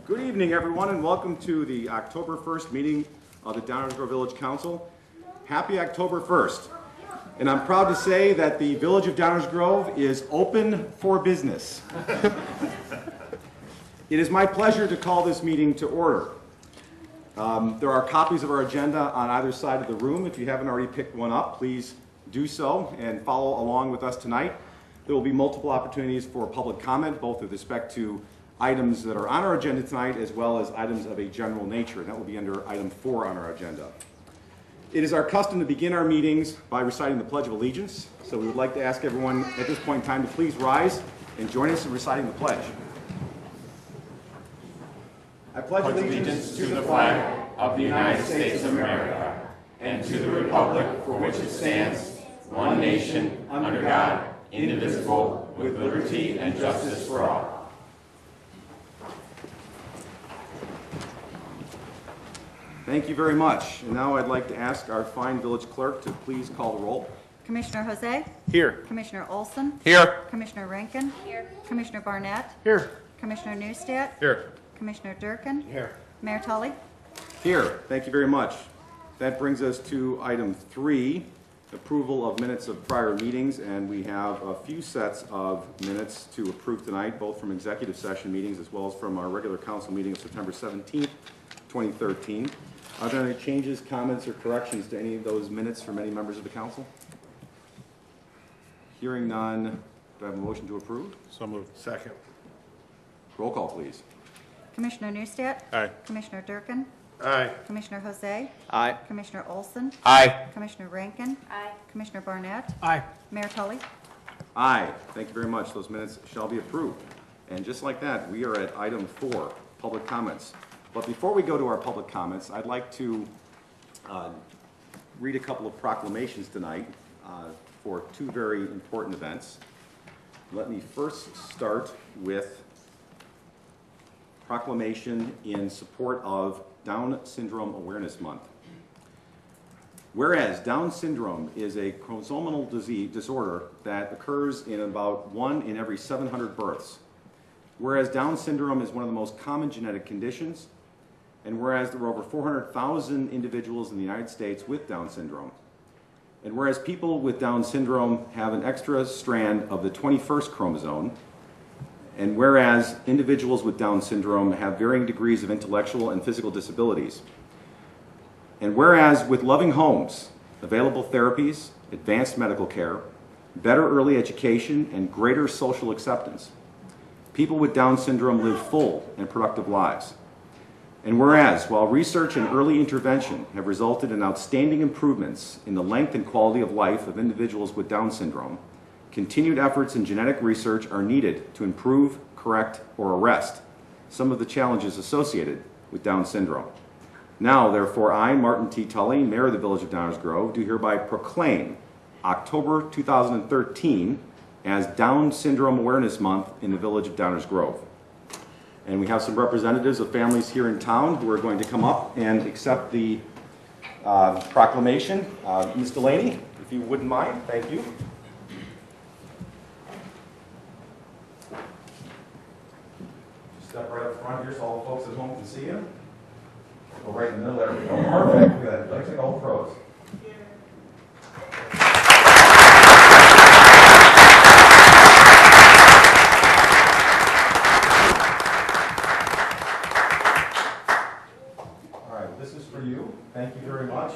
Good evening, everyone, and welcome to the October 1st meeting of the Downers Grove Village Council. Happy October 1st. And I'm proud to say that the Village of Downers Grove is open for business. It is my pleasure to call this meeting to order. There are copies of our agenda on either side of the room. If you haven't already picked one up, please do so and follow along with us tonight. There will be multiple opportunities for public comment, both with respect to items that are on our agenda tonight as well as items of a general nature. That will be under item 4 on our agenda. It is our custom to begin our meetings by reciting the Pledge of Allegiance. So we would like to ask everyone at this point in time to please rise and join us in reciting the pledge. I pledge allegiance to the flag of the United States of America and to the republic for which it stands, one nation, under God, indivisible, with liberty and justice for all. Thank you very much. And now I'd like to ask our fine village clerk to please call the roll. Commissioner Jose? Here. Commissioner Olson? Here. Commissioner Rankin? Here. Commissioner Barnett? Here. Commissioner Neustadt? Here. Commissioner Durkin? Here. Mayor Tully? Here. Thank you very much. That brings us to item 3, approval of minutes of prior meetings, and we have a few sets of minutes to approve tonight, both from executive session meetings as well as from our regular council meeting of September 17th, 2013. Are there any changes, comments, or corrections to any of those minutes from any members of the council? Hearing none, do I have a motion to approve? So moved. Second. Roll call, please. Commissioner Neustadt? Aye. Commissioner Durkin? Aye. Commissioner Jose? Aye. Commissioner Olson? Aye. Commissioner Rankin? Aye. Commissioner Barnett? Aye. Mayor Tully? Aye. Thank you very much. Those minutes shall be approved. And just like that, we are at item 4, public comments. But before we go to our public comments, I'd like to read a couple of proclamations tonight for 2 very important events. Let me first start with proclamation in support of Down Syndrome Awareness Month. Whereas Down syndrome is a chromosomal disorder that occurs in about 1 in every 700 births. Whereas Down syndrome is one of the most common genetic conditions, and whereas there are over 400,000 individuals in the United States with Down syndrome, and whereas people with Down syndrome have an extra strand of the 21st chromosome, and whereas individuals with Down syndrome have varying degrees of intellectual and physical disabilities, and whereas with loving homes, available therapies, advanced medical care, better early education, and greater social acceptance, people with Down syndrome live full and productive lives. And whereas, while research and early intervention have resulted in outstanding improvements in the length and quality of life of individuals with Down syndrome, continued efforts in genetic research are needed to improve, correct, or arrest some of the challenges associated with Down syndrome. Now, therefore, I, Martin T. Tully, Mayor of the Village of Downers Grove, do hereby proclaim October 2013 as Down Syndrome Awareness Month in the Village of Downers Grove. And we have some representatives of families here in town who are going to come up and accept the proclamation. Ms. Delaney, if you wouldn't mind, thank you. Step right up front here so all the folks at home can see you. Go right in the middle there. We go. Perfect. Good. Looks like all pros. Thank you very much,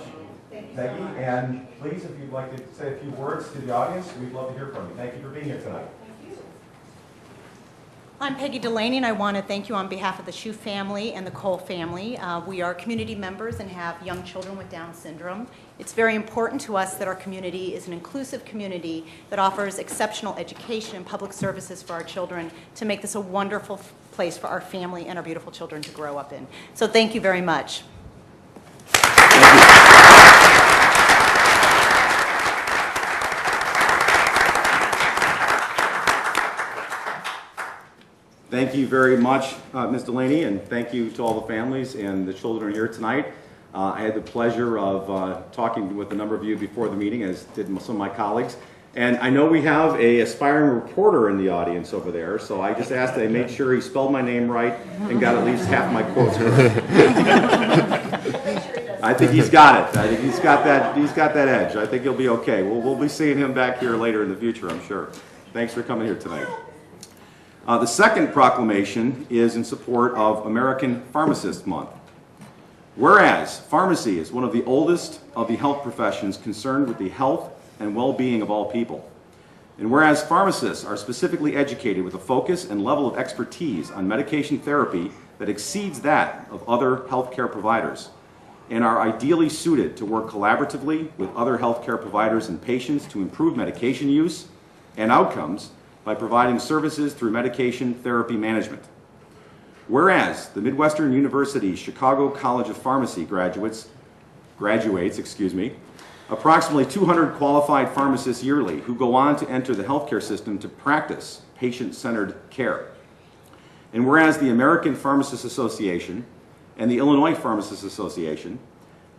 Peggy. And please, if you'd like to say a few words to the audience, we'd love to hear from you. Thank you for being here tonight. I'm Peggy Delaney, and I want to thank you on behalf of the Shue family and the Cole family. We are community members and have young children with Down syndrome. It's very important to us that our community is an inclusive community that offers exceptional education and public services for our children to make this a wonderful place for our family and our beautiful children to grow up in. So thank you very much. Thank you very much, Ms. Delaney, and thank you to all the families and the children here tonight. I had the pleasure of talking with a number of you before the meeting, as did some of my colleagues, And I know we have a aspiring reporter in the audience over there, so I just asked that I made sure he spelled my name right and got at least half my quotes right. I think he's got it. I think he's got that edge. I think he'll be okay. We'll be seeing him back here later in the future, I'm sure. Thanks for coming here tonight. The second proclamation is in support of American Pharmacist Month. Whereas pharmacy is one of the oldest of the health professions concerned with the health and well-being of all people. And whereas pharmacists are specifically educated with a focus and level of expertise on medication therapy that exceeds that of other healthcare providers, and are ideally suited to work collaboratively with other healthcare providers and patients to improve medication use and outcomes by providing services through medication therapy management. Whereas the Midwestern University Chicago College of Pharmacy graduates, approximately 200 qualified pharmacists yearly who go on to enter the healthcare system to practice patient-centered care. And whereas the American Pharmacists Association and the Illinois Pharmacists Association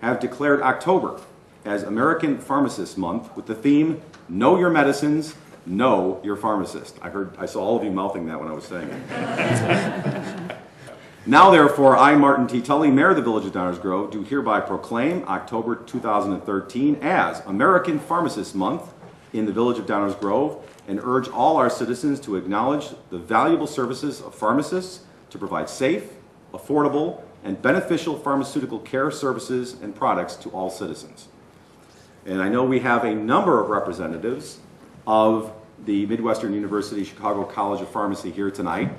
have declared October as American Pharmacist Month with the theme, Know Your Medicines, Know Your Pharmacist. I saw all of you mouthing that when I was saying it. Now, therefore, I, Martin T. Tully, Mayor of the Village of Downers Grove, do hereby proclaim October 2013 as American Pharmacist Month in the Village of Downers Grove and urge all our citizens to acknowledge the valuable services of pharmacists to provide safe, affordable, and beneficial pharmaceutical care services and products to all citizens. And I know we have a number of representatives of the Midwestern University Chicago College of Pharmacy here tonight.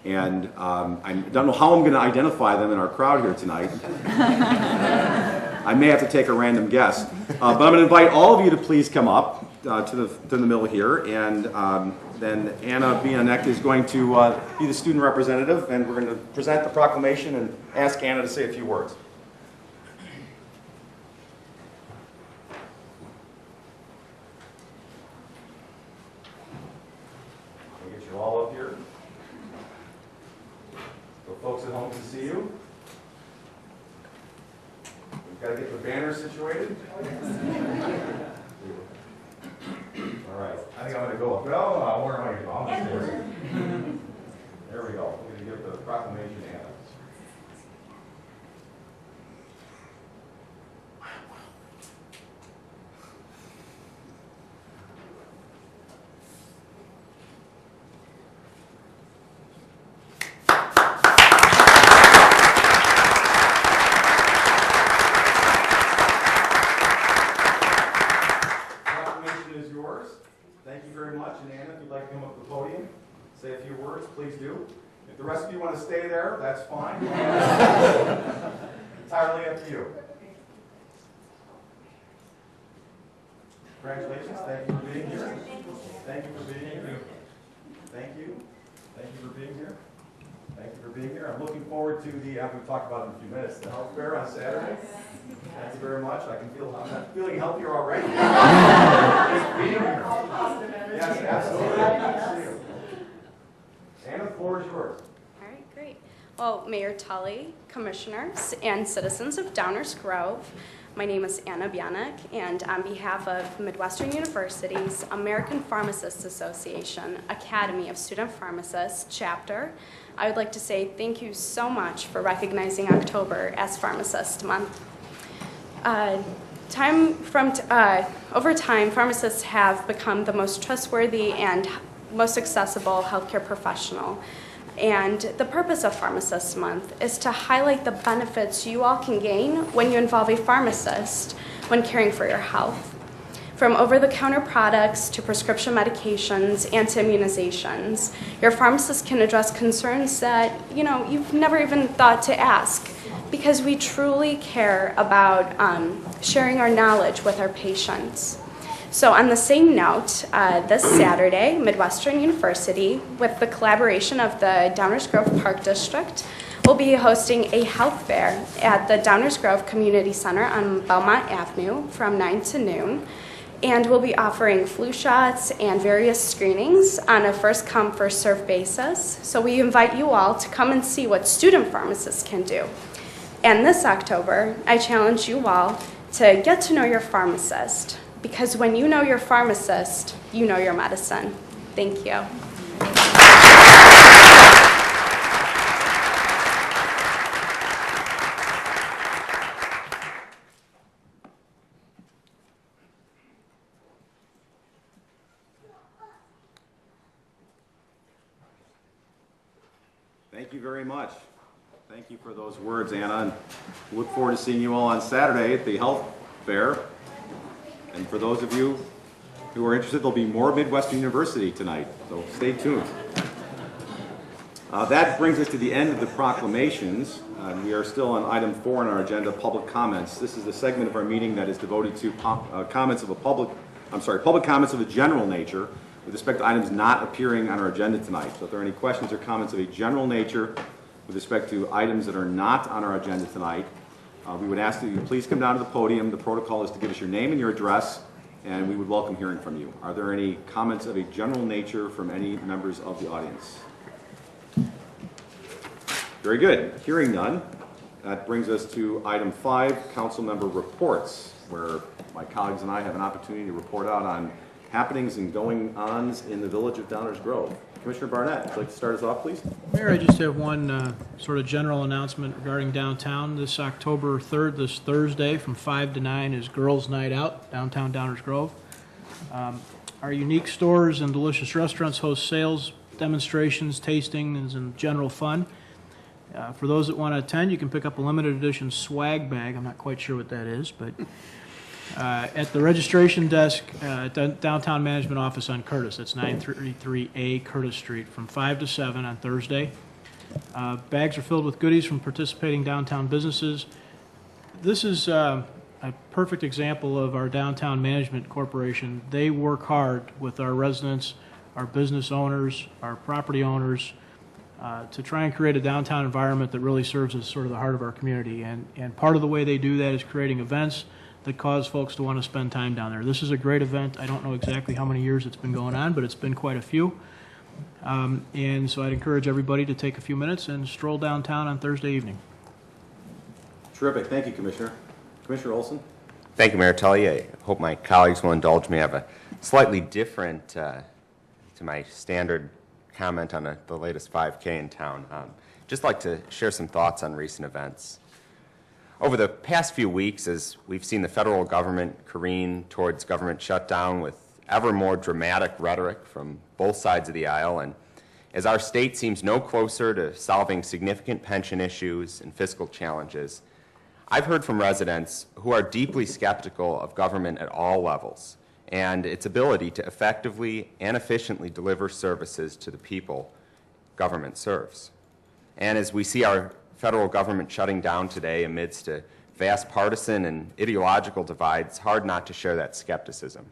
And I don't know how I'm going to identify them in our crowd here tonight. I may have to take a random guess. But I'm going to invite all of you to please come up to the middle here. And then Anna Bianek is going to be the student representative. And we're going to present the proclamation and ask Anna to say a few words. I'll get you all up here. So folks at home can see you. We've got to get the banner situated. All right. I think I'm going to go up. No, where am I going to go? I'm just there. There we go. We're going to give the proclamation to Anna. Say a few words, please do. If the rest of you want to stay there, that's fine. Entirely up to you. Congratulations. Thank you for being here. Thank you for being here. Thank you. Thank you for being here. Thank you for being here. I'm looking forward to the, after we talk about it in a few minutes, the health fair on Saturday. Thank you very much. I'm feeling healthier already. Just being here. Yes, absolutely. Good to see you. Anna, the floor is yours. All right, great. Well, Mayor Tully, commissioners, and citizens of Downers Grove, my name is Anna Bianek, and on behalf of Midwestern University's American Pharmacists Association Academy of Student Pharmacists chapter, I would like to say thank you so much for recognizing October as Pharmacist Month. Over time, pharmacists have become the most trustworthy and most accessible healthcare professional. And the purpose of Pharmacist Month is to highlight the benefits you all can gain when you involve a pharmacist when caring for your health. From over-the-counter products to prescription medications and to immunizations, your pharmacist can address concerns that you've never even thought to ask, because we truly care about sharing our knowledge with our patients. So on the same note, this Saturday, Midwestern University, with the collaboration of the Downers Grove Park District, will be hosting a health fair at the Downers Grove Community Center on Belmont Avenue from 9 to noon. And we'll be offering flu shots and various screenings on a first-come, first-served basis. So we invite you all to come and see what student pharmacists can do. And this October, I challenge you all to get to know your pharmacist, because when you know your pharmacist, you know your medicine. Thank you. Thank you very much. Thank you for those words, Anna. And look forward to seeing you all on Saturday at the health fair. And for those of you who are interested, there'll be more Midwestern University tonight, so stay tuned. That brings us to the end of the proclamations. We are still on item 4 on our agenda, public comments. This is the segment of our meeting that is devoted to public comments of a general nature with respect to items not appearing on our agenda tonight. So if there are any questions or comments of a general nature with respect to items that are not on our agenda tonight, we would ask that you please come down to the podium. The protocol is to give us your name and your address, and we would welcome hearing from you. Are there any comments of a general nature from any members of the audience? Very good. Hearing none, that brings us to item 5, council member reports, where my colleagues and I have an opportunity to report out on happenings and going-ons in the village of Downers Grove. Commissioner Barnett, would you like to start us off, please? Mayor, I just have one sort of general announcement regarding downtown. This October 3rd, this Thursday, from 5 to 9 is Girls' Night Out, downtown Downers Grove. Our unique stores and delicious restaurants host sales, demonstrations, tastings, and general fun. For those that want to attend, you can pick up a limited edition swag bag. I'm not quite sure what that is, but at the registration desk at the Downtown Management Office on Curtis. That's 933A Curtis Street from 5 to 7 on Thursday. Bags are filled with goodies from participating downtown businesses. This is a perfect example of our Downtown Management Corporation. They work hard with our residents, our business owners, our property owners, to try and create a downtown environment that really serves as sort of the heart of our community. And part of the way they do that is creating events that cause folks to want to spend time down there. This is a great event. I don't know exactly how many years it's been going on, but it's been quite a few. And so I'd encourage everybody to take a few minutes and stroll downtown on Thursday evening. Terrific. Thank you, Commissioner. Commissioner Olson? Thank you, Mayor Tully. I hope my colleagues will indulge me. I have a slightly different to my standard comment on the latest 5K in town. Just like to share some thoughts on recent events. Over the past few weeks, as we've seen the federal government careen towards government shutdown with ever more dramatic rhetoric from both sides of the aisle, and as our state seems no closer to solving significant pension issues and fiscal challenges, I've heard from residents who are deeply skeptical of government at all levels and its ability to effectively and efficiently deliver services to the people government serves. And as we see our federal government shutting down today amidst a vast partisan and ideological divide, it's hard not to share that skepticism.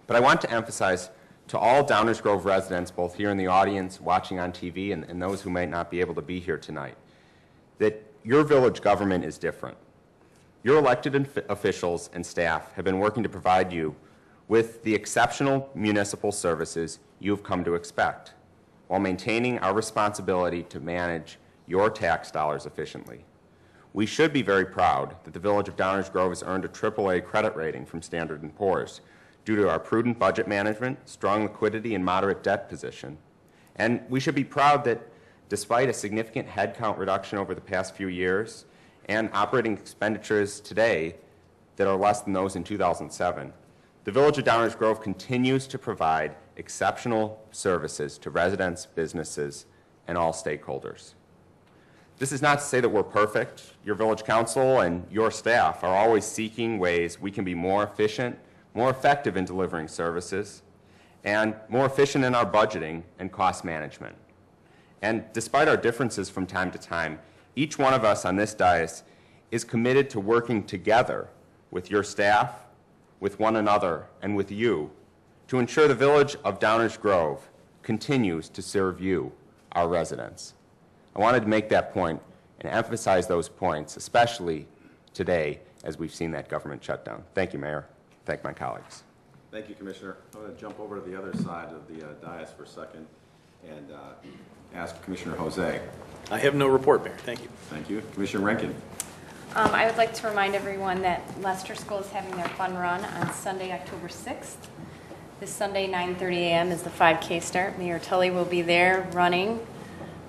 But I want to emphasize to all Downers Grove residents, both here in the audience, watching on TV, and those who might not be able to be here tonight, that your village government is different. Your elected officials and staff have been working to provide you with the exceptional municipal services you've come to expect, while maintaining our responsibility to manage your tax dollars efficiently. We should be very proud that the Village of Downers Grove has earned a AAA credit rating from Standard & Poor's due to our prudent budget management, strong liquidity, and moderate debt position. And we should be proud that despite a significant headcount reduction over the past few years and operating expenditures today that are less than those in 2007, the Village of Downers Grove continues to provide exceptional services to residents, businesses, and all stakeholders. This is not to say that we're perfect. Your village council and your staff are always seeking ways we can be more efficient, more effective in delivering services, and more efficient in our budgeting and cost management. And despite our differences from time to time, each one of us on this dais is committed to working together with your staff, with one another, and with you to ensure the Village of Downers Grove continues to serve you, our residents. I wanted to make that point and emphasize those points, especially today as we've seen that government shutdown. Thank you, Mayor. Thank my colleagues. Thank you, Commissioner. I'm going to jump over to the other side of the dais for a second and ask Commissioner Jose. I have no report, Mayor. Thank you. Thank you. Commissioner Rankin. I would like to remind everyone that Leicester School is having their fun run on Sunday, October 6th. This Sunday, 9:30 a.m. is the 5K start. Mayor Tully will be there running.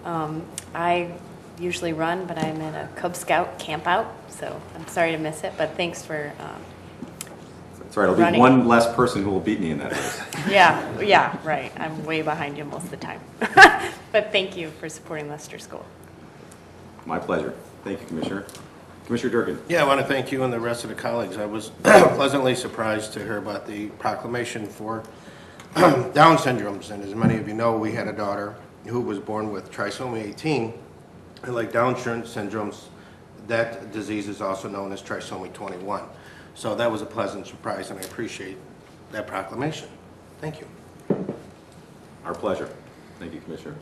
I usually run, but I'm in a Cub Scout camp out, so I'm sorry to miss it, but thanks for, That's right, it'll be Running. one less person who will beat me in that race. yeah, right. I'm way behind you most of the time. But thank you for supporting Leicester School. My pleasure. Thank you, Commissioner. Commissioner Durkin. Yeah, I want to thank you and the rest of the colleagues. I was pleasantly surprised to hear about the proclamation for Down syndromes. And as many of you know, we had a daughter who was born with trisomy 18. And like Down syndromes, that disease is also known as trisomy 21. So that was a pleasant surprise, and I appreciate that proclamation. Thank you. Our pleasure. Thank you, Commissioner.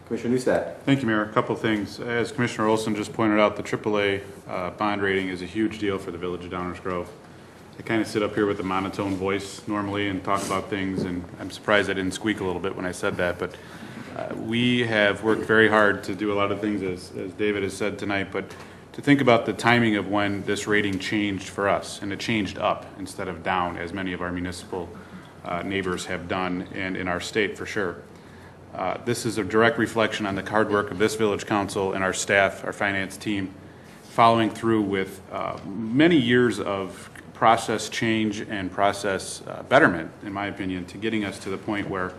Commissioner Neustadt. Thank you, Mayor. A couple things. As Commissioner Olson just pointed out, the AAA bond rating is a huge deal for the Village of Downers Grove. I kind of sit up here with a monotone voice normally and talk about things, and I'm surprised I didn't squeak a little bit when I said that, but we have worked very hard to do a lot of things, as David has said tonight, but to think about the timing of when this rating changed for us, and it changed up instead of down, as many of our municipal neighbors have done, and in our state for sure. This is a direct reflection on the hard work of this village council and our staff, our finance team, following through with many years of process change and process betterment, in my opinion, to getting us to the point where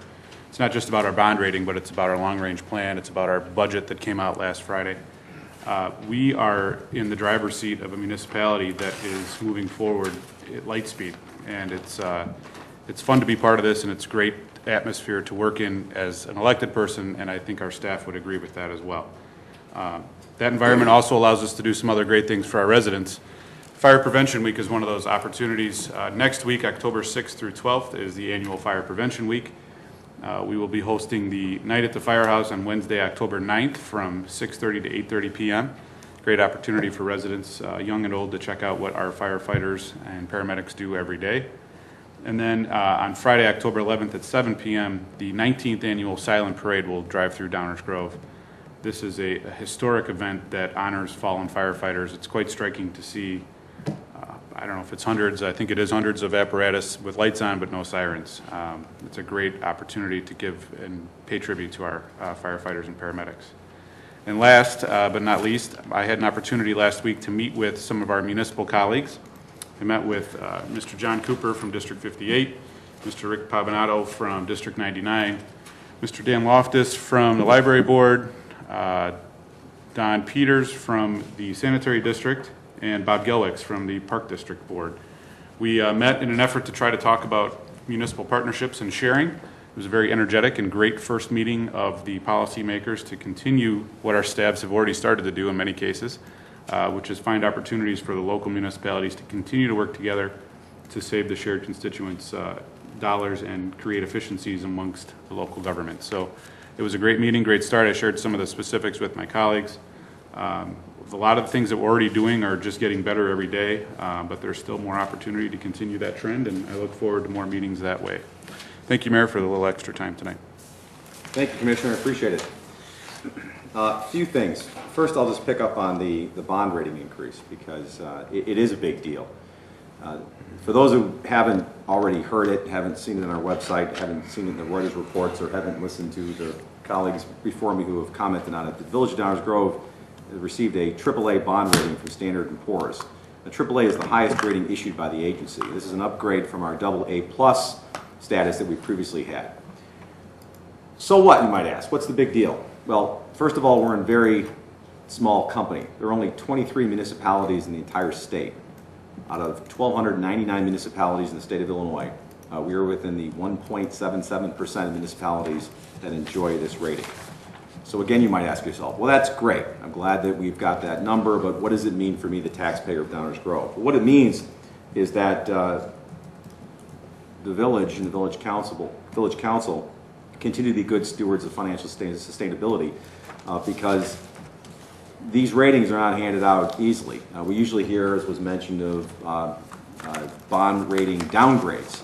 it's not just about our bond rating, but it's about our long-range plan, it's about our budget that came out last Friday. We are in the driver's seat of a municipality that is moving forward at light speed, and it's fun to be part of this, and it's a great atmosphere to work in as an elected person, and I think our staff would agree with that as well. That environment also allows us to do some other great things for our residents. Fire Prevention Week is one of those opportunities. Next week, October 6th through 12th, is the annual Fire Prevention Week. We will be hosting the Night at the Firehouse on Wednesday, October 9th from 6:30 to 8:30 p.m. Great opportunity for residents, young and old, to check out what our firefighters and paramedics do every day. And then on Friday, October 11th at 7 p.m., the 19th annual Silent Parade will drive through Downers Grove. This is a historic event that honors fallen firefighters. It's quite striking to see, I don't know if it's hundreds, I think it is hundreds of apparatus with lights on but no sirens. It's a great opportunity to give and pay tribute to our firefighters and paramedics. And last but not least, I had an opportunity last week to meet with some of our municipal colleagues. I met with Mr. John Cooper from District 58, Mr. Rick Pavanato from District 99, Mr. Dan Loftus from the Library Board, Don Peters from the Sanitary District, and Bob Gelwicks from the Park District Board. We met in an effort to try to talk about municipal partnerships and sharing. It was a very energetic and great first meeting of the policymakers to continue what our staffs have already started to do in many cases, which is find opportunities for the local municipalities to continue to work together to save the shared constituents dollars and create efficiencies amongst the local government. So it was a great meeting, great start. I shared some of the specifics with my colleagues. A lot of the things that we're already doing are just getting better every day, but there's still more opportunity to continue that trend, and I look forward to more meetings that way. Thank you, Mayor, for the little extra time tonight. Thank you, Commissioner. I appreciate it. A few things. First, I'll just pick up on the bond rating increase, because it is a big deal. For those who haven't already heard it, haven't seen it on our website, haven't seen it in the Reuters reports, or haven't listened to the colleagues before me who have commented on it, the Village of Downers Grove received a AAA bond rating from Standard & Poor's. The AAA is the highest rating issued by the agency. This is an upgrade from our AA+ status that we previously had. So what, you might ask? What's the big deal? Well, first of all, we're in a very small company. There are only 23 municipalities in the entire state. Out of 1,299 municipalities in the state of Illinois, we are within the 1.77% of municipalities that enjoy this rating. So again, you might ask yourself, well, that's great. I'm glad that we've got that number, but what does it mean for me, the taxpayer of Downers Grove? Well, what it means is that the village and the village council continue to be good stewards of financial sustainability because these ratings are not handed out easily. We usually hear, as was mentioned, of bond rating downgrades.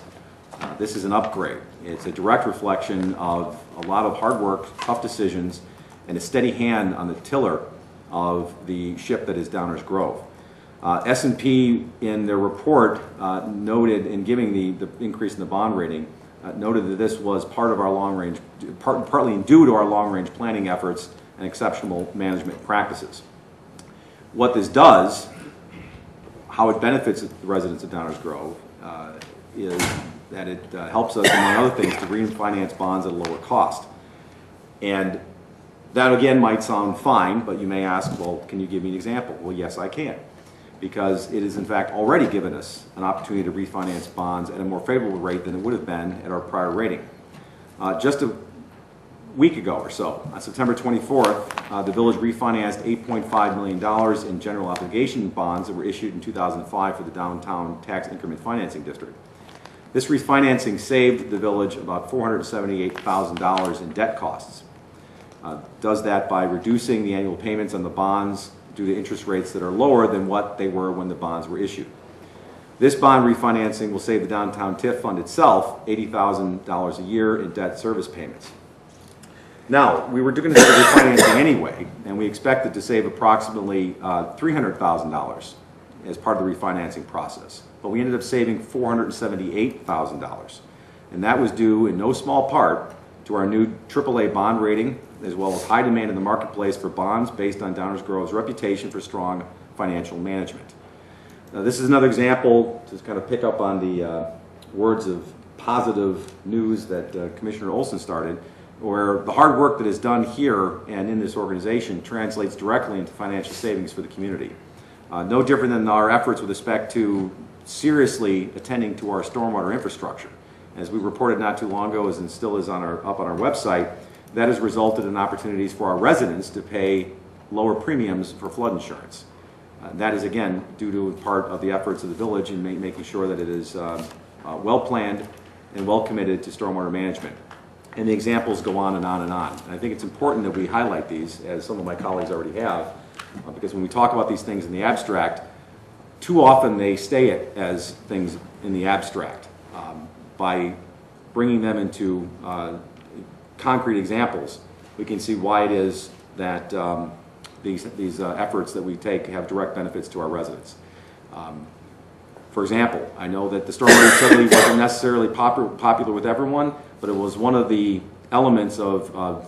This is an upgrade. It's a direct reflection of a lot of hard work, tough decisions, and a steady hand on the tiller of the ship that is Downers Grove. S&P in their report noted, in giving the increase in the bond rating, noted that this was part of our long-range, partly due to our long-range planning efforts and exceptional management practices. What this does, how it benefits the residents of Downers Grove, is that it helps us, among other things, to refinance bonds at a lower cost. And that, again, might sound fine, but you may ask, well, can you give me an example? Well, yes, I can, because it has, in fact, already given us an opportunity to refinance bonds at a more favorable rate than it would have been at our prior rating. Just a week ago or so, on September 24th, the village refinanced $8.5 million in general obligation bonds that were issued in 2005 for the downtown tax increment financing district. This refinancing saved the village about $478,000 in debt costs. Does that by reducing the annual payments on the bonds due to interest rates that are lower than what they were when the bonds were issued. This bond refinancing will save the downtown TIF fund itself $80,000 a year in debt service payments. Now, we were going to do the refinancing anyway, and we expected to save approximately $300,000 as part of the refinancing process. But we ended up saving $478,000. And that was due in no small part to our new AAA bond rating, as well as high demand in the marketplace for bonds based on Downers Grove's reputation for strong financial management. Now, this is another example to kind of pick up on the words of positive news that Commissioner Olson started, where the hard work that is done here and in this organization translates directly into financial savings for the community. No different than our efforts with respect to seriously attending to our stormwater infrastructure. As we reported not too long ago, and still is up on our website, that has resulted in opportunities for our residents to pay lower premiums for flood insurance. That is, again, due to part of the efforts of the village in making sure that it is well planned and well committed to stormwater management. And the examples go on and on and on. And I think it's important that we highlight these, as some of my colleagues already have, because when we talk about these things in the abstract, too often they stay as things in the abstract. By bringing them into concrete examples, we can see why it is that these efforts that we take have direct benefits to our residents. For example, I know that the stormwater utility wasn't necessarily popular with everyone, but it was one of the elements of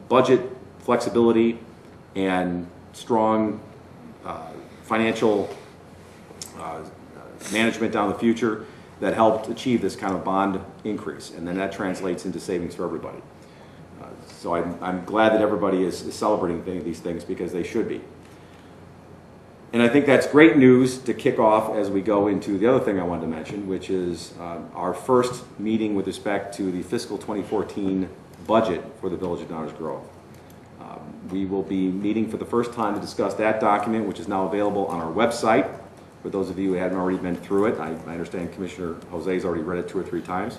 budget flexibility and strong financial management down the future that helped achieve this kind of bond increase, and then that translates into savings for everybody. So I'm glad that everybody is celebrating these things, because they should be. And I think that's great news to kick off as we go into the other thing I wanted to mention, which is our first meeting with respect to the fiscal 2014 budget for the Village of Downers Grove. We will be meeting for the first time to discuss that document, which is now available on our website. For those of you who haven't already been through it, I understand Commissioner Jose's already read it 2 or 3 times.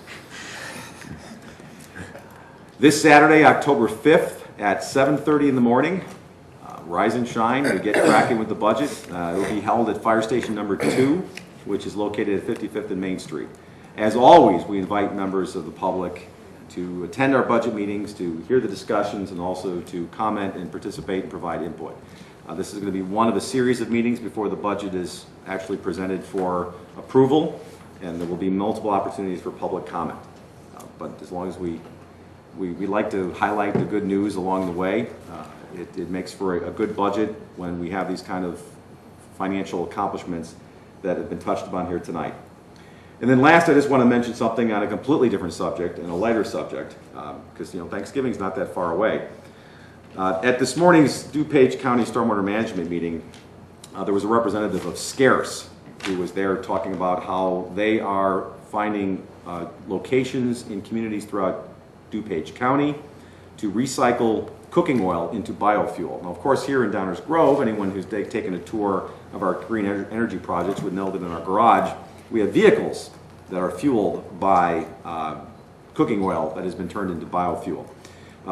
This Saturday, October 5th at 7:30 in the morning, rise and shine, we get cracking with the budget. It will be held at Fire Station number 2, which is located at 55th and Main Street. As always, we invite members of the public to attend our budget meetings, to hear the discussions, and also to comment and participate and provide input. This is going to be one of a series of meetings before the budget is actually presented for approval, and there will be multiple opportunities for public comment. But as long as we like to highlight the good news along the way, it makes for a good budget when we have these kind of financial accomplishments that have been touched upon here tonight. And then last, I just want to mention something on a completely different subject and a lighter subject, because Thanksgiving's not that far away. At this morning's DuPage County Stormwater Management meeting, there was a representative of Scarce who was there talking about how they are finding locations in communities throughout DuPage County to recycle cooking oil into biofuel. Now, of course, here in Downers Grove, anyone who's taken a tour of our green energy projects would know that in our garage, we have vehicles that are fueled by cooking oil that has been turned into biofuel.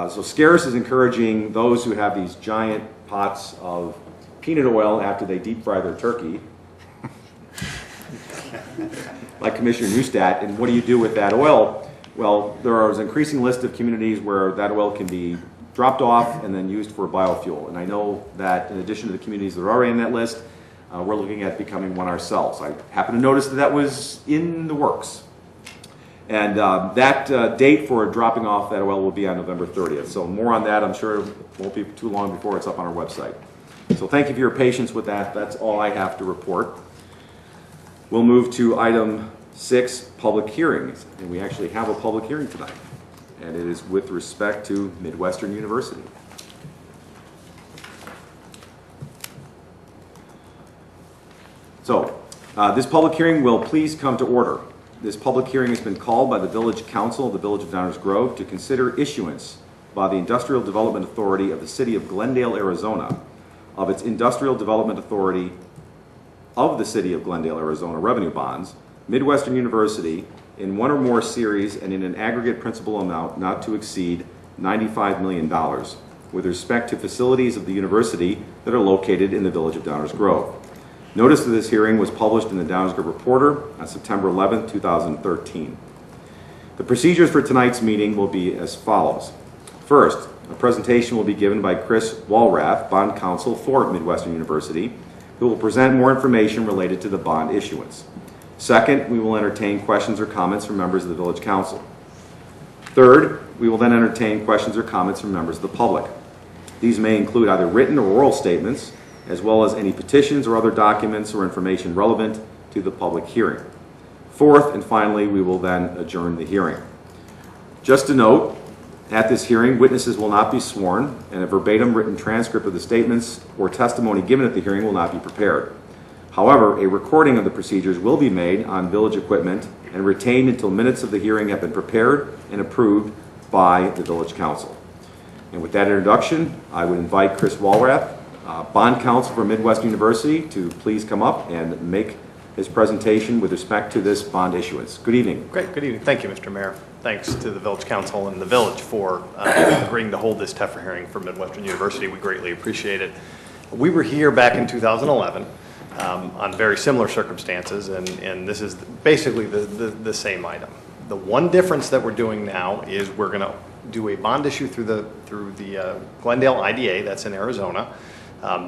So Scarce is encouraging those who have these giant pots of peanut oil after they deep fry their turkey, like Commissioner Neustadt, and what do you do with that oil? Well, there is an increasing list of communities where that oil can be dropped off and then used for biofuel. And I know that in addition to the communities that are already on that list, we're looking at becoming one ourselves. I happen to notice that that was in the works. And that date for dropping off that oil will be on November 30th. So more on that, I'm sure it won't be too long before it's up on our website. So thank you for your patience with that. That's all I have to report. We'll move to item 6, public hearings. And we actually have a public hearing tonight. And it is with respect to Midwestern University. So, this public hearing will please come to order. This public hearing has been called by the Village Council of the Village of Downers Grove to consider issuance by the Industrial Development Authority of the City of Glendale, Arizona, of its Industrial Development Authority of the City of Glendale, Arizona revenue bonds, Midwestern University, in one or more series and in an aggregate principal amount not to exceed $95 million, with respect to facilities of the university that are located in the Village of Downers Grove. Notice of this hearing was published in the Downers Grove Reporter on September 11, 2013. The procedures for tonight's meeting will be as follows. First, a presentation will be given by Chris Walrath, bond counsel for Midwestern University, who will present more information related to the bond issuance. Second, we will entertain questions or comments from members of the Village Council. Third, we will then entertain questions or comments from members of the public. These may include either written or oral statements, as well as any petitions or other documents or information relevant to the public hearing. Fourth, and finally, we will then adjourn the hearing. Just to note, at this hearing, witnesses will not be sworn, and a verbatim written transcript of the statements or testimony given at the hearing will not be prepared. However, a recording of the procedures will be made on village equipment and retained until minutes of the hearing have been prepared and approved by the Village Council. And with that introduction, I would invite Chris Walrath, bond counsel for Midwestern University, to please come up and make his presentation with respect to this bond issuance. Good evening. Great. Good evening. Thank you, Mr. Mayor. Thanks to the Village Council and the Village for agreeing to hold this TEFRA hearing for Midwestern University. We greatly appreciate it. We were here back in 2011 on very similar circumstances, and this is basically the same item. The one difference that we're doing now is we're going to do a bond issue through the Glendale IDA, that's in Arizona.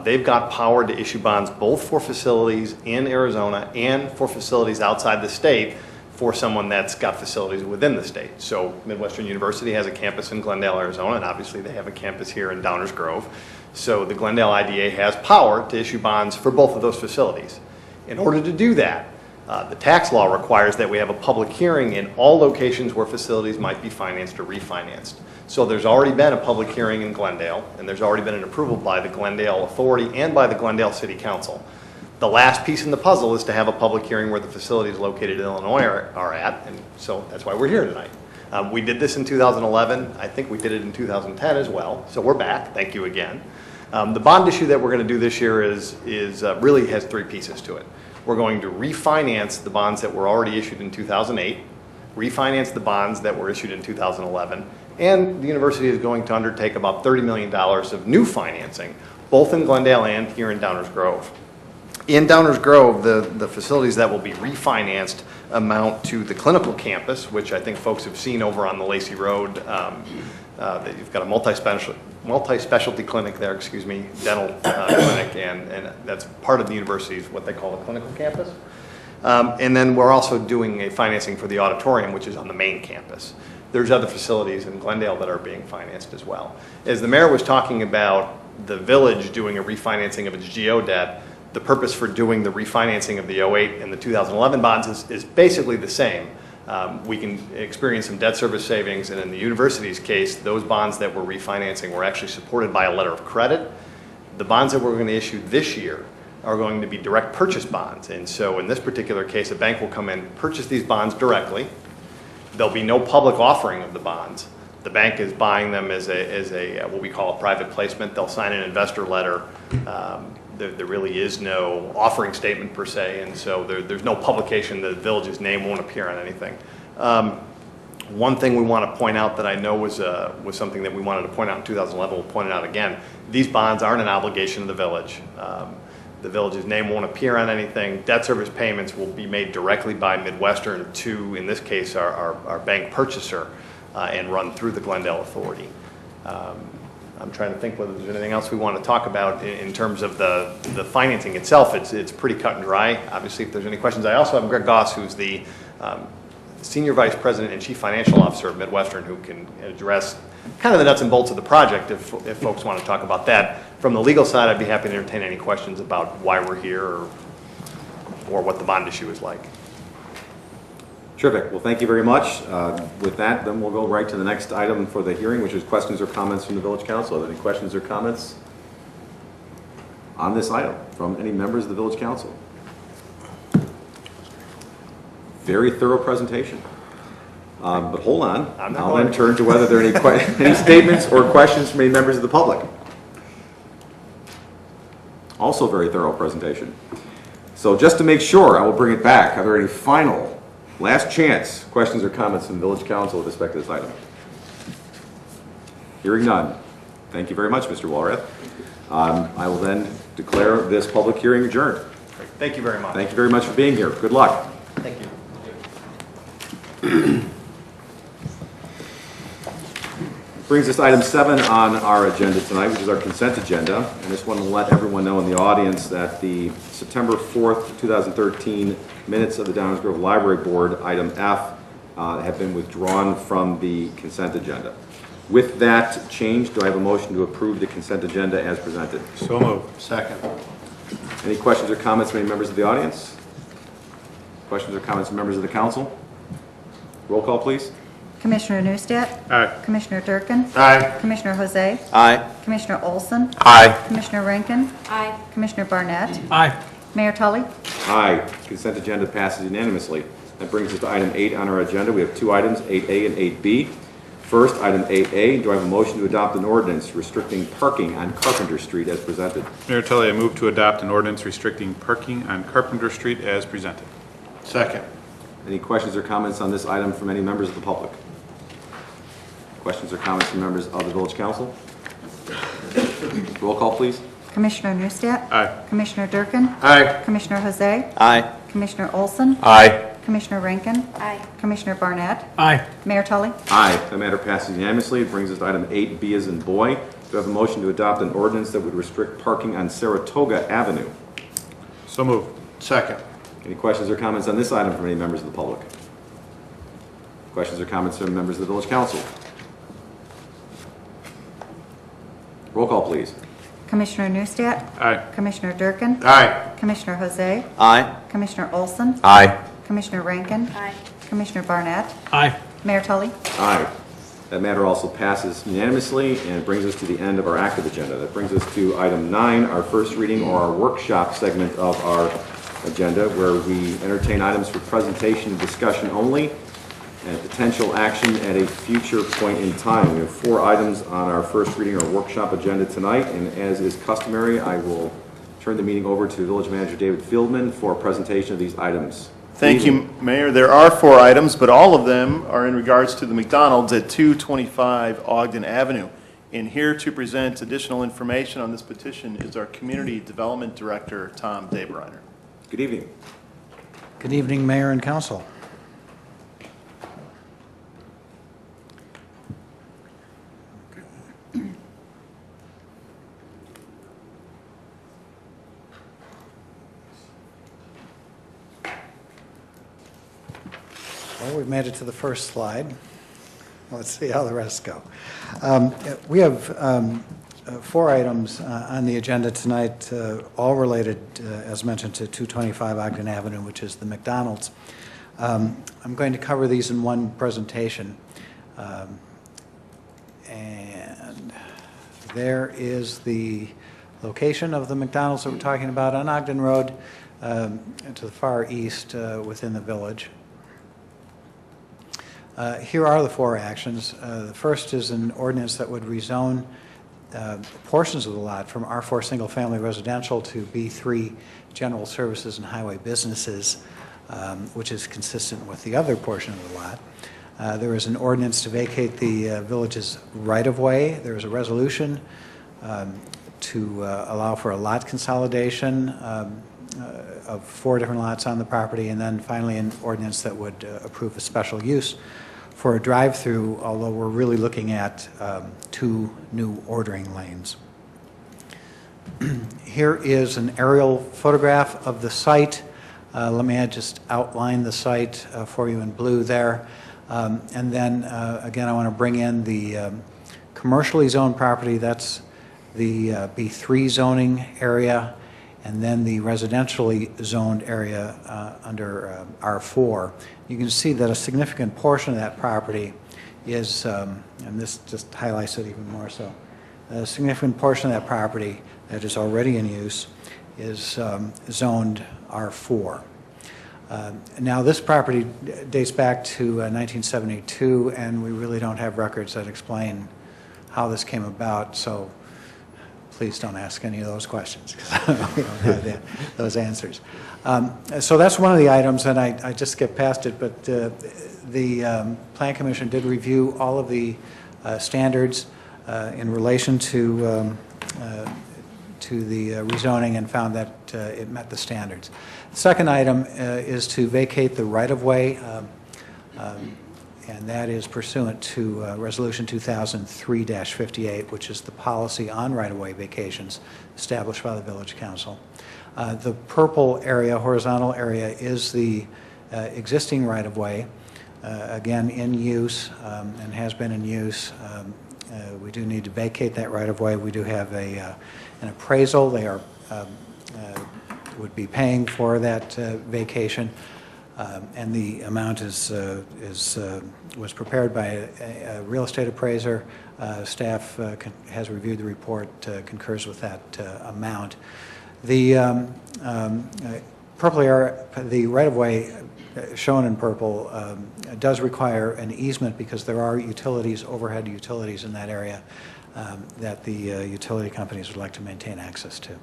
They've got power to issue bonds both for facilities in Arizona and for facilities outside the state for someone that's got facilities within the state. So Midwestern University has a campus in Glendale, Arizona, and obviously they have a campus here in Downers Grove. So the Glendale IDA has power to issue bonds for both of those facilities. In order to do that, the tax law requires that we have a public hearing in all locations where facilities might be financed or refinanced. So there's already been a public hearing in Glendale, and there's already been an approval by the Glendale Authority and by the Glendale City Council. The last piece in the puzzle is to have a public hearing where the facilities located in Illinois are at, and so that's why we're here tonight. We did this in 2011. I think we did it in 2010 as well, so we're back. Thank you again. The bond issue that we're going to do this year really has three pieces to it. We're going to refinance the bonds that were already issued in 2008, refinance the bonds that were issued in 2011, and the university is going to undertake about $30 million of new financing, both in Glendale and here in Downers Grove. In Downers Grove, the facilities that will be refinanced amount to the clinical campus, which I think folks have seen over on the Lacey Road. You've got a multi-specialty clinic there, dental clinic, and that's part of the university's what they call the clinical campus. And then we're also doing a financing for the auditorium, which is on the main campus. There's other facilities in Glendale that are being financed as well. As the mayor was talking about the village doing a refinancing of its GO debt, the purpose for doing the refinancing of the 08 and the 2011 bonds is basically the same. We can experience some debt service savings, and in the university's case, those bonds that we're refinancing were actually supported by a letter of credit. The bonds that we're going to issue this year are going to be direct purchase bonds, and so in this particular case, a bank will come in, purchase these bonds directly. There'll be no public offering of the bonds. The bank is buying them as a what we call a private placement. They'll sign an investor letter. There really is no offering statement per se, and so there's no publication. The village's name won't appear on anything. One thing we want to point out that I know was something that we wanted to point out in 2011, we'll point it out again. These bonds aren't an obligation of the village. The village's name won't appear on anything. Debt service payments will be made directly by Midwestern to, in this case, our bank purchaser, and run through the Glendale Authority. I'm trying to think whether there's anything else we want to talk about in terms of the financing itself. It's pretty cut and dry. Obviously, if there's any questions, I also have Greg Goss, who's the Senior Vice President and Chief Financial Officer of Midwestern, who can address kind of the nuts and bolts of the project if folks want to talk about that. From the legal side, I'd be happy to entertain any questions about why we're here or what the bond issue is like. Terrific. Well, thank you very much. With that, then we'll go right to the next item for the hearing, which is questions or comments from the Village Council. Are there any questions or comments on this item from any members of the Village Council? Very thorough presentation. But hold on. I'll then turn to whether there are any statements or questions from any members of the public. Also very thorough presentation. So just to make sure, I will bring it back. Are there any final, last chance questions or comments from the Village Council with respect to this item? Hearing none. Thank you very much, Mr. Walrath. I will then declare this public hearing adjourned. Great. Thank you very much. Thank you very much for being here. Good luck. Thank you. Brings us to item 7 on our agenda tonight, which is our consent agenda. And I just want to let everyone know in the audience that the September 4th, 2013 minutes of the Downers Grove Library Board, item F, have been withdrawn from the consent agenda. With that change, do I have a motion to approve the consent agenda as presented? So moved. Second. Any questions or comments from any members of the audience? Questions or comments from members of the council? Roll call, please. Commissioner Neustadt? Aye. Commissioner Durkin? Aye. Commissioner Jose? Aye. Commissioner Olson? Aye. Commissioner Rankin? Aye. Commissioner Barnett? Aye. Mayor Tully? Aye. Consent agenda passes unanimously. That brings us to item 8 on our agenda. We have 2 items, 8A and 8B. First, item 8A, do I have a motion to adopt an ordinance restricting parking on Carpenter Street as presented? Mayor Tully, I move to adopt an ordinance restricting parking on Carpenter Street as presented. Second. Any questions or comments on this item from any members of the public? Questions or comments from members of the Village Council? Roll call, please. Commissioner Neustadt? Aye. Commissioner Durkin? Aye. Commissioner Jose? Aye. Commissioner Olson? Aye. Commissioner Rankin? Aye. Commissioner Barnett? Aye. Mayor Tully? Aye. That matter passes unanimously. It brings us to item 8B as in boy. Do I have a motion to adopt an ordinance that would restrict parking on Saratoga Avenue? So moved. Second. Any questions or comments on this item from any members of the public? Questions or comments from members of the Village Council? Roll call, please. Commissioner Neustadt? Aye. Commissioner Durkin? Aye. Commissioner Jose? Aye. Commissioner Olson? Aye. Commissioner Rankin? Aye. Commissioner Barnett? Aye. Mayor Tully? Aye. That matter also passes unanimously and brings us to the end of our active agenda. That brings us to item 9, our first reading or our workshop segment of our agenda, where we entertain items for presentation and discussion only and potential action at a future point in time. We have 4 items on our first reading or workshop agenda tonight, and as is customary, I will turn the meeting over to Village Manager David Fieldman for a presentation of these items. Thank you, Mayor. There are 4 items, but all of them are in regards to the McDonald's at 225 Ogden Avenue. And here to present additional information on this petition is our Community Development Director, Tom Dabereiner. Good evening. Good evening, Mayor and Council. Well, we've made it to the first slide. Let's see how the rest go. We have 4 items on the agenda tonight, all related, as mentioned, to 225 Ogden Avenue, which is the McDonald's. I'm going to cover these in one presentation. And there is the location of the McDonald's that we're talking about on Ogden Road, to the far east within the village. Here are the 4 actions. The first is an ordinance that would rezone portions of the lot from R4 single-family residential to B3 general services and highway businesses, which is consistent with the other portion of the lot. There is an ordinance to vacate the village's right-of-way. There is a resolution to allow for a lot consolidation of 4 different lots on the property, and then finally an ordinance that would approve a special use for a drive-through, although we're really looking at 2 new ordering lanes. Here is an aerial photograph of the site. Let me just outline the site for you in blue there. And then, again, I want to bring in the commercially zoned property. That's the B3 zoning area, and then the residentially zoned area under R4. You can see that a significant portion of that property is, and this just highlights it even more so, a significant portion of that property that is already in use is zoned R4. Now, this property dates back to 1972, and we really don't have records that explain how this came about, so please don't ask any of those questions, because we don't have those answers. So that's one of the items, and I just skipped past it, but the Plan Commission did review all of the standards in relation to the rezoning and found that it met the standards. The second item is to vacate the right-of-way, and that is pursuant to Resolution 2003-58, which is the policy on right-of-way vacations established by the Village Council. The purple area, horizontal area, is the existing right-of-way, again in use and has been in use. We do need to vacate that right-of-way. We do have an appraisal. They are would be paying for that vacation, and the amount was prepared by a real estate appraiser. Staff has reviewed the report, concurs with that amount. The purple area, the right-of-way shown in purple, does require an easement because there are utilities, overhead utilities in that area that the utility companies would like to maintain access to.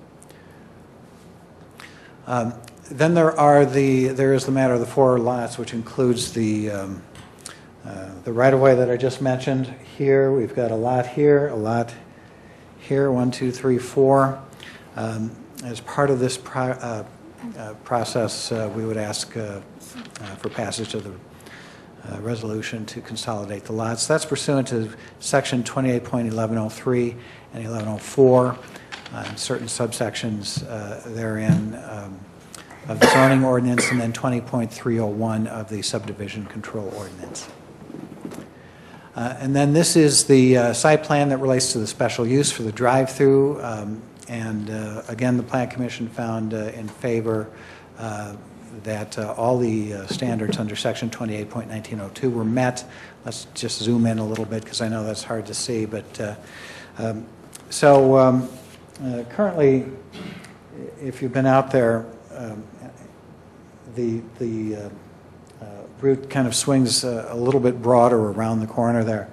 Then there is the matter of the 4 lots, which includes the right-of-way that I just mentioned. Here, we've got a lot here, 1, 2, 3, 4. As part of this process, we would ask for passage of the resolution to consolidate the lots. That's pursuant to Section 28.1103 and 1104. Certain subsections therein of the zoning ordinance, and then 20.301 of the subdivision control ordinance. And then this is the site plan that relates to the special use for the drive-through. And again, the Plan Commission found in favor that all the standards under Section 28.1902 were met. Let's just zoom in a little bit because I know that's hard to see. But currently, if you've been out there, the route kind of swings a little bit broader around the corner there.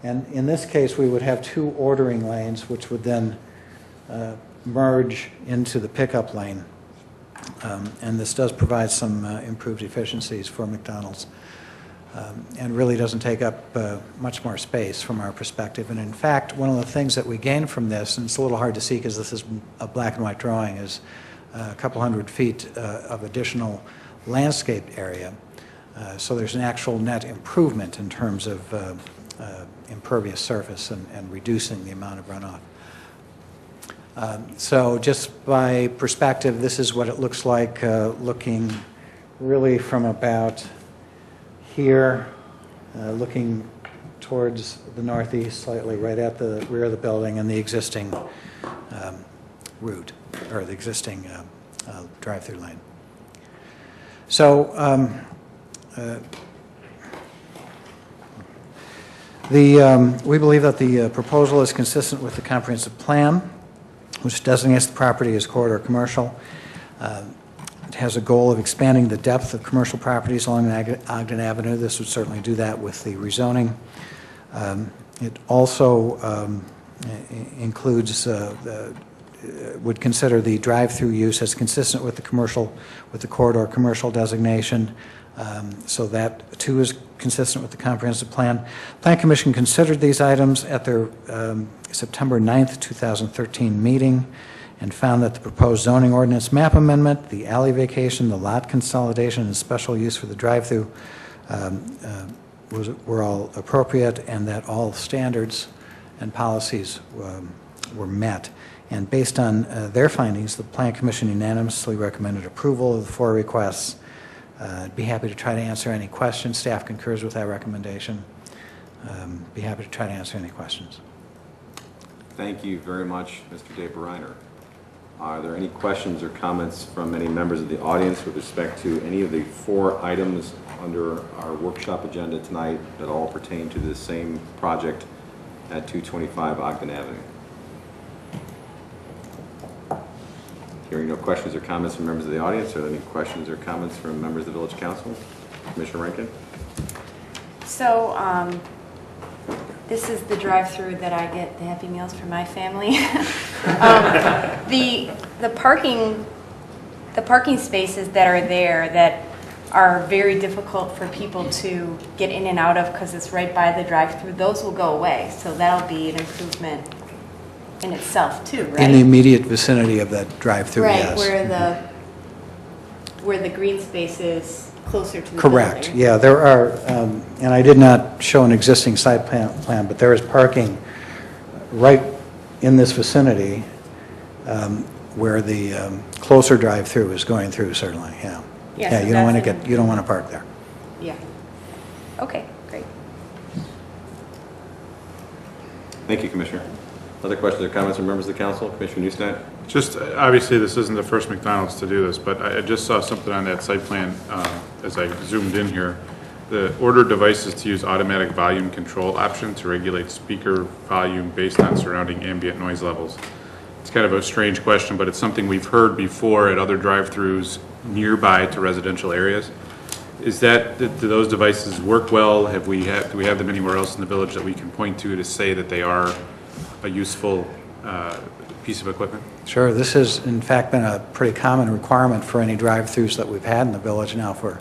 And in this case, we would have 2 ordering lanes, which would then merge into the pickup lane. And this does provide some improved efficiencies for McDonald's, and really doesn't take up much more space from our perspective. And in fact, one of the things that we gain from this, and it's a little hard to see because this is a black and white drawing, is a couple hundred feet of additional landscaped area. So there's an actual net improvement in terms of impervious surface and reducing the amount of runoff. So just by perspective, this is what it looks like looking really from about here, looking towards the northeast slightly, right at the rear of the building, and the existing route, or the existing drive-through lane. So we believe that the proposal is consistent with the comprehensive plan, which designates the property as corridor commercial. It has a goal of expanding the depth of commercial properties along Ogden Avenue. This would certainly do that with the rezoning. It also includes, would consider the drive-through use as consistent with the corridor commercial designation. So that too is consistent with the comprehensive plan. Plan Commission considered these items at their September 9th, 2013 meeting and found that the proposed zoning ordinance map amendment, the alley vacation, the lot consolidation, and special use for the drive-through were all appropriate and that all standards and policies were met. And based on their findings, the Plan Commission unanimously recommended approval of the 4 requests. I'd be happy to try to answer any questions. Staff concurs with that recommendation. Be happy to try to answer any questions. Thank you very much, Mr. Dave Reiner. Are there any questions or comments from any members of the audience with respect to any of the 4 items under our workshop agenda tonight that all pertain to the same project at 225 Ogden Avenue? Hearing no questions or comments from members of the audience, are there any questions or comments from members of the Village Council? Commissioner Rankin? So, this is the drive-through that I get the Happy Meals for my family. The parking spaces that are there that are very difficult for people to get in and out of because it's right by the drive-through, those will go away. So that'll be an improvement in itself too, right? In the immediate vicinity of that drive-through, yes. Right, where the green space is closer to the building. Correct, yeah, there are, and I did not show an existing site plan, but there is parking right in this vicinity where the closer drive-through is going through, certainly, yeah. Yeah, Yeah, so you don't want to that's get, you don't want to park there. Yeah. Okay, great. Thank you, Commissioner. Other questions or comments from members of the council? Commissioner Newstat? Just, obviously, this isn't the first McDonald's to do this, but I just saw something on that site plan as I zoomed in here. The order devices to use automatic volume control option to regulate speaker volume based on surrounding ambient noise levels. It's kind of a strange question, but it's something we've heard before at other drive-throughs nearby to residential areas. Is that, do those devices work well? Do we have them anywhere else in the village that we can point to say that they are a useful piece of equipment? Sure, this has in fact been a pretty common requirement for any drive-throughs that we've had in the village now for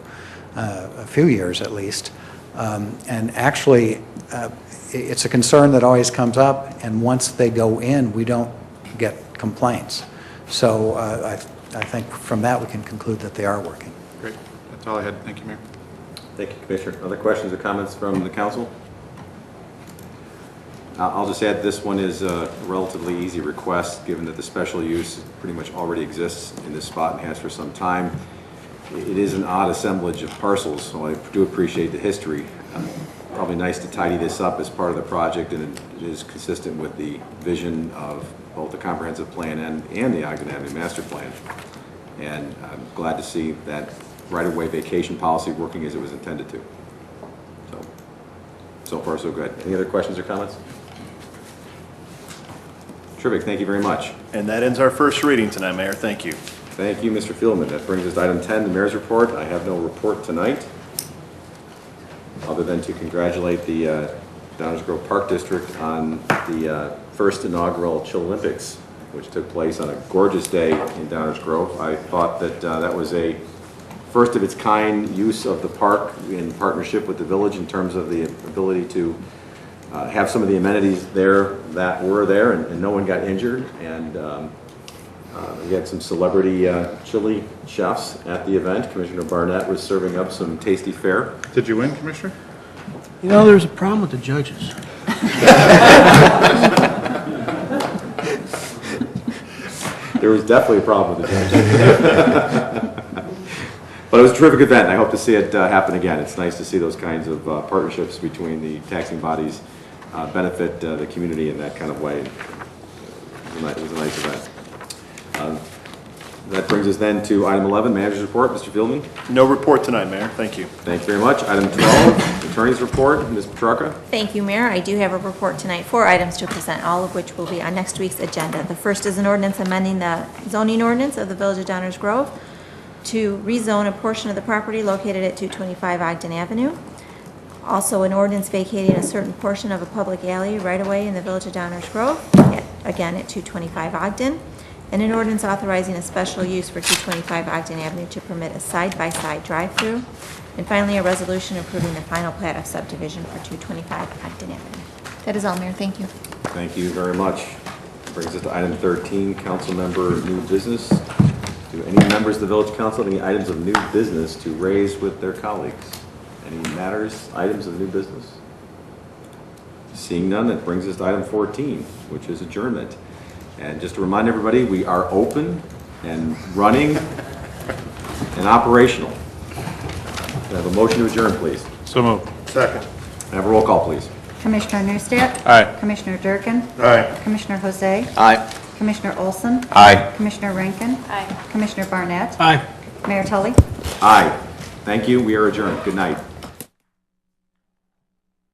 a few years at least. And actually, it's a concern that always comes up, and once they go in, we don't get complaints. So I think from that we can conclude that they are working. Great. That's all I had. Thank you, Mayor. Thank you, Commissioner. Other questions or comments from the council? I'll just add this one is a relatively easy request, given that the special use pretty much already exists in this spot and has for some time. It is an odd assemblage of parcels, so I do appreciate the history. Probably nice to tidy this up as part of the project, and it is consistent with the vision of both the comprehensive plan and the Ogden Avenue master plan. And I'm glad to see that right-of-way vacation policy working as it was intended to. So far so good. Any other questions or comments? Terrific, thank you very much. And that ends our first reading tonight, Mayor. Thank you. Thank you, Mr. Fieldman. That brings us to item 10, the mayor's report. I have no report tonight, other than to congratulate the Downers Grove Park District on the first inaugural Chill Olympics, which took place on a gorgeous day in Downers Grove. I thought that that was a first of its kind use of the park in partnership with the village in terms of the ability to have some of the amenities there that were there, and no one got injured. And we had some celebrity chili chefs at the event. Commissioner Barnett was serving up some tasty fare. Did you win, Commissioner? You know, there's a problem with the judges. There was definitely a problem with the judges. But it was a terrific event. I hope to see it happen again. It's nice to see those kinds of partnerships between the taxing bodies benefit the community in that kind of way. It was a nice event. That brings us then to item 11, manager's report. Mr. Fieldman? No report tonight, Mayor. Thank you. Thanks very much. Item 12, attorney's report. Ms. Petrarca? Thank you, Mayor. I do have a report tonight, 4 items to present, all of which will be on next week's agenda. The first is an ordinance amending the zoning ordinance of the Village of Downers Grove to rezone a portion of the property located at 225 Ogden Avenue. Also, an ordinance vacating a certain portion of a public alley right-of-way in the Village of Downers Grove, again at 225 Ogden. And an ordinance authorizing a special use for 225 Ogden Avenue to permit a side-by-side drive-through. And finally, a resolution approving the final plat of subdivision for 225 Ogden Avenue. That is all, Mayor. Thank you. Thank you very much. Brings us to item 13, council member new business. Do any members of the village council have any items of new business to raise with their colleagues? Any matters, items of new business? Seeing none, that brings us to item 14, which is adjournment. And just to remind everybody, we are open and running and operational. Can I have a motion to adjourn, please? So moved. Second. Have a roll call, please. Commissioner Neustadt? Aye. Commissioner Durkin? Aye. Commissioner Jose? Aye. Commissioner Olson? Aye. Commissioner Rankin? Aye. Commissioner Barnett? Aye. Mayor Tully? Aye. Thank you. We are adjourned. Good night.